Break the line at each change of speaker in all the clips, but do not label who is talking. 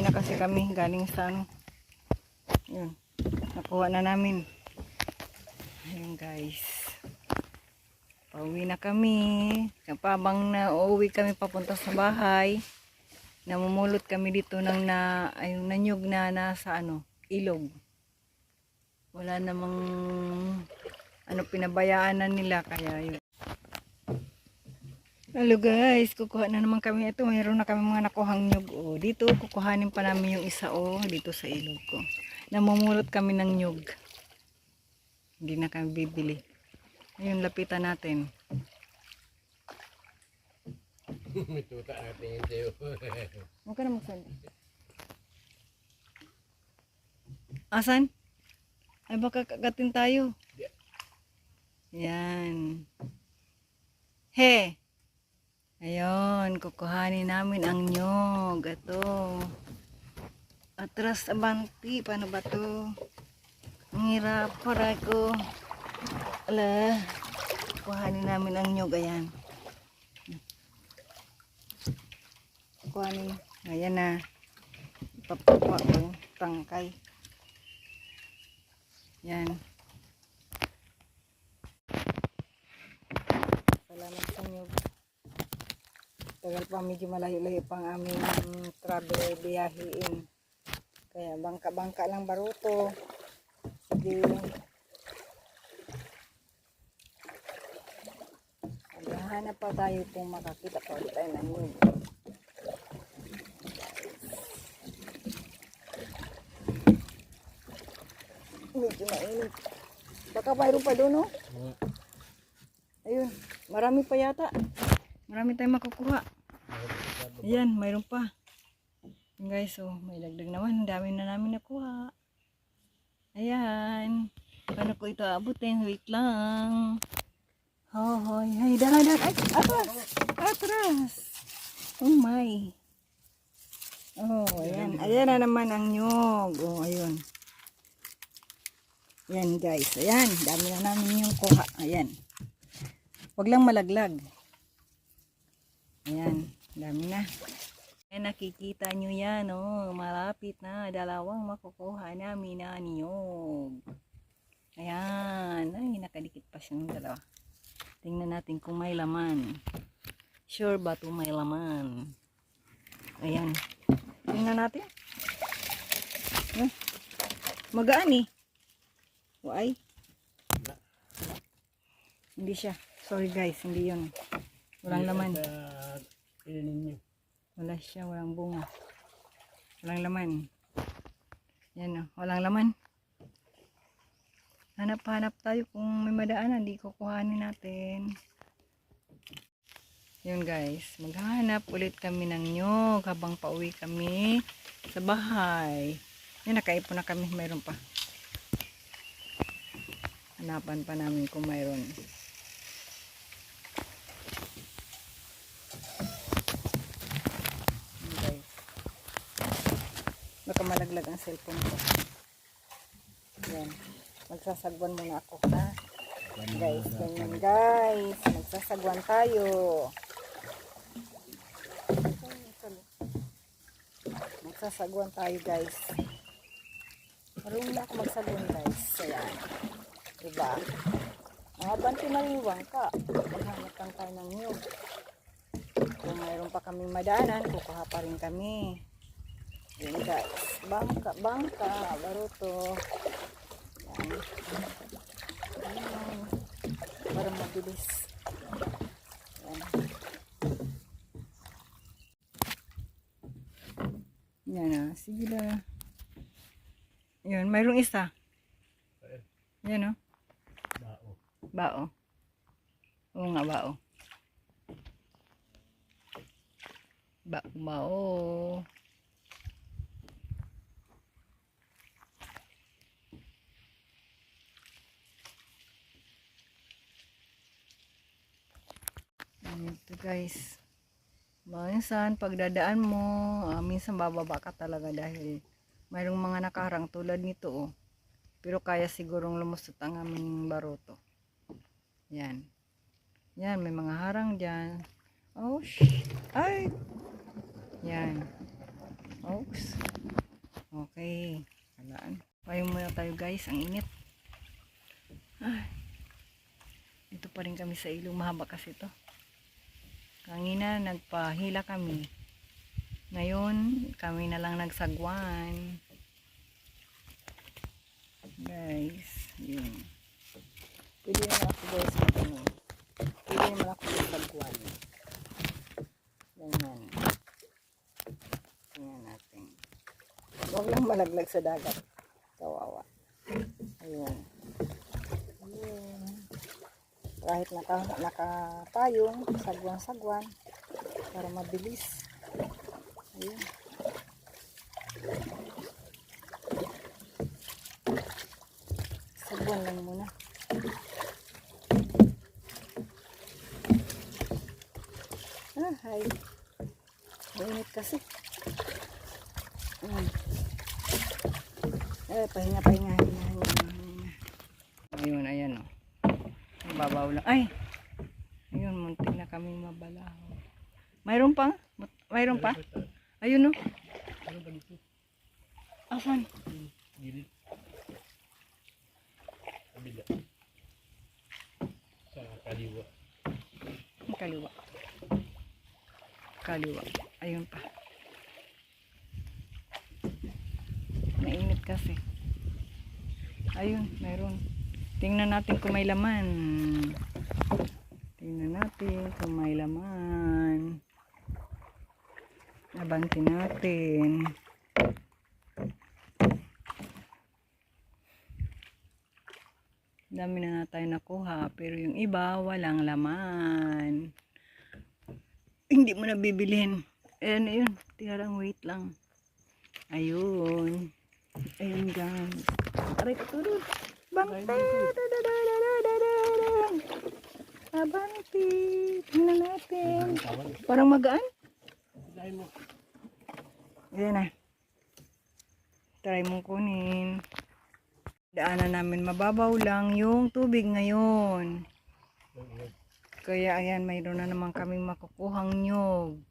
na kasi kami galing sa ano. Yun. Nakuha na namin. Ayun guys. Pauwi na kami. Kapabang na uuwi kami papunta sa bahay. Namumulot kami dito ng ayun, nanyog na nasa ano, ilog. Wala namang ano, pinabayaan na nila kaya yun. Hello guys, kukuha na naman kami. Ito, mayroon na kami mga nakuhang nyug. Oh, dito, kukuhanin pa namin yung isa dito sa ilog ko. Namumulot kami ng nyug. Hindi na kami bibili. Ayun, lapitan natin.
May tuta natin sa'yo.
Huwag ka na magsalita. Asan? Ay baka kagatin tayo. Yan. He! Ayun, kukuhanin namin ang nyog. Ito. Atras abanti. Paano ba to? Ang hirap para ko. Ala. Kukuhanin namin ang nyog. Ayan. Kukuhanin. Ayan na. Ipapapa ko. Tangkay. Yan. Salamat sa nyog. Tagal pa, medyo malayo-layo pang aming travel biyahiin. Kaya bangka-bangka lang baruto. Sige. Maghahanap pa tayo kung makakita pa ulit tayo ng nyug. Medyo mainit. Baka mayroon pa doon, no? Ayun, marami pa yata. Marami tayong makukuha. Ayan, mayroon pa. Guys, may dagdag naman. Ang dami na namin nakuha. Ayan. Paano ko ito abutin? Wait lang. Hoy, hay, dahan. Ay, atras. Atras. Oh my. Oh, ayan. Ayan na naman ang nyog. Oh, ayun. Ayan guys. Ayan. Dami na namin yung kuha. Ayan. Huwag lang malaglag. Ayan, dami na. Ayan, nakikita nyo yan, malapit na. Dalawang makukuha namin na niyog. Ayan, ay, nakadikit pa siyang dalawa. Tingnan natin kung may laman. Sure ba ito may laman? Ayan, tingnan natin. Magaan eh. Ay. Hindi siya. Sorry guys, hindi yun. Walang laman. Wala siya, walang bunga. Walang laman. Yan walang laman. Hanap-hanap tayo kung may madaanan, di kukuhanin natin. Yun guys, maghanap ulit kami ng nyog habang pauwi kami sa bahay. Yan, nakaipon na kami, mayroon pa. Hanapan pa namin kung mayroon. Baka malaglag ang cellphone ko. Yan. Magsasagwan muna ako, ha? Guys, ganyan guys. Magsasagwan tayo. Magsasagwan tayo guys. Marunong na ako magsagwan guys. Ayan. Diba? Mga banti maliwang ka. Maghanap lang tayo ng nyug. Kung mayroon pa kaming madaanan, kukuha pa rin kami. Yan guys, bangka, baruto. Yan. Ayan. Para mabilis. Yan. Yan sige na. Yan, mayroong isa. Yan Bao. Bao. Oo nga, bao. Bao. Ito guys, minsan pagdadaan mo, minsan bababa ka talaga dahil mayroong mga nakaharang tulad nito pero kaya sigurong lumusot ang aming baruto. Yan, may mga harang dyan. Oh ay, yan, Oops. Okay. Alaan. Payong muna tayo guys. Ang init. Ay. Dito pa rin kami sa ilog. Mahaba kasi ito. Kanina nagpahila kami. Ngayon, kami na lang nagsagwan. Guys. Yun. Pwede naman ako guys. Pwede naman ako magsagwan. Ganyan. Tingnan natin. Huwag lang malaglag sa dagat. Kawawa. Ayun. Ayun. Kahit nakapayong, sagwan-sagwan. Para mabilis. Ayun. Sagwan lang muna. Hay. Mainit kasi. Pahinga. Ayun, ayan o. Babaw lang. Ay! Ayun, muntik na kami mabalaw. Mayroon pa? Mayroon pa? Ayun o.
Ano ba dito?
Asan?
Gilid. Kabila. Sa kaliwa.
Kaliwa. Kaliwa. Ayun pa. Mainit kasi. Ayun, mayroon. Tingnan natin kung may laman. Tingnan natin kung may laman. Abanti natin. Dami na tayo nakuha. Pero yung iba, walang laman. Hindi mo na bibilhin. Ayan, ayun. Tingnan lang, wait lang. Ayun. Ayun guys. Aray ko turun. Bangte. Abanti. Tingnan natin. Parang magaan. Ayan na. Try mong kunin. Daanan namin mababaw lang yung tubig ngayon. Kaya ayan, mayroon na naman kaming makukuhang nyog.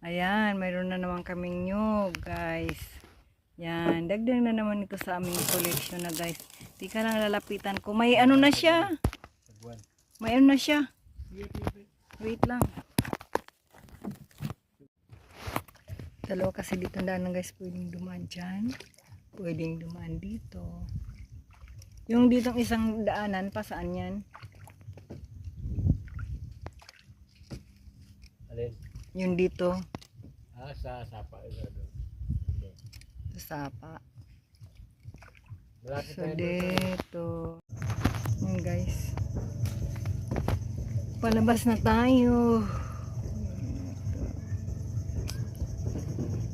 Ayan, mayroon na naman kaming nyog, guys. Yan, dagdag na naman ito sa aming collection na guys. Di ka lang lalapitan ko. May ano na siya. May ano na siya. Wait lang. Dalawa kasi dito na guys, pwedeng dumaan dyan. Pwedeng dumaan dito. Yung ditong isang daanan, pa saan yan?
Alin?
Yung dito.
Sa sapa.
Sa sapa.
Malapit
So
tayo doon.
dito. Yan guys. Palabas na tayo.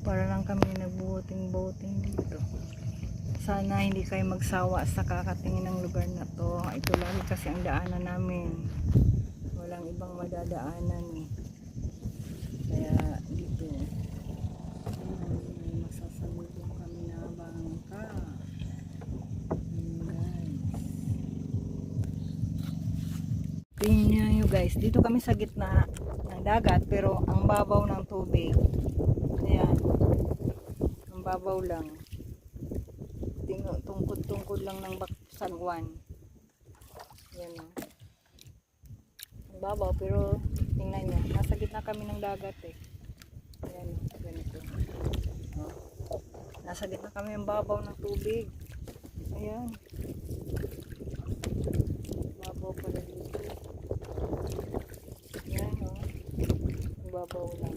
Para lang kami nagbuting-buting dito. Sana hindi kayo magsawa sa kakatingin ng lugar na to. Ito lagi kasi ang daanan namin. Walang ibang madadaanan eh. Kaya dito may masasalubong kami na bangka. Guys. Tingnan nyo guys. Dito kami sa gitna ng dagat pero ang babaw ng tubig. Ayan. Ang babaw lang. Tungkod-tungkod lang ng sagwan. Yan o. Ang babaw pero tingnan nyo. Nasa gitna kami ng dagat eh. Ayan o. Ganito. O. Nasa gitna kami ng babaw ng tubig. Ayan. Babaw pala dito. Ayan o. Ang babaw lang.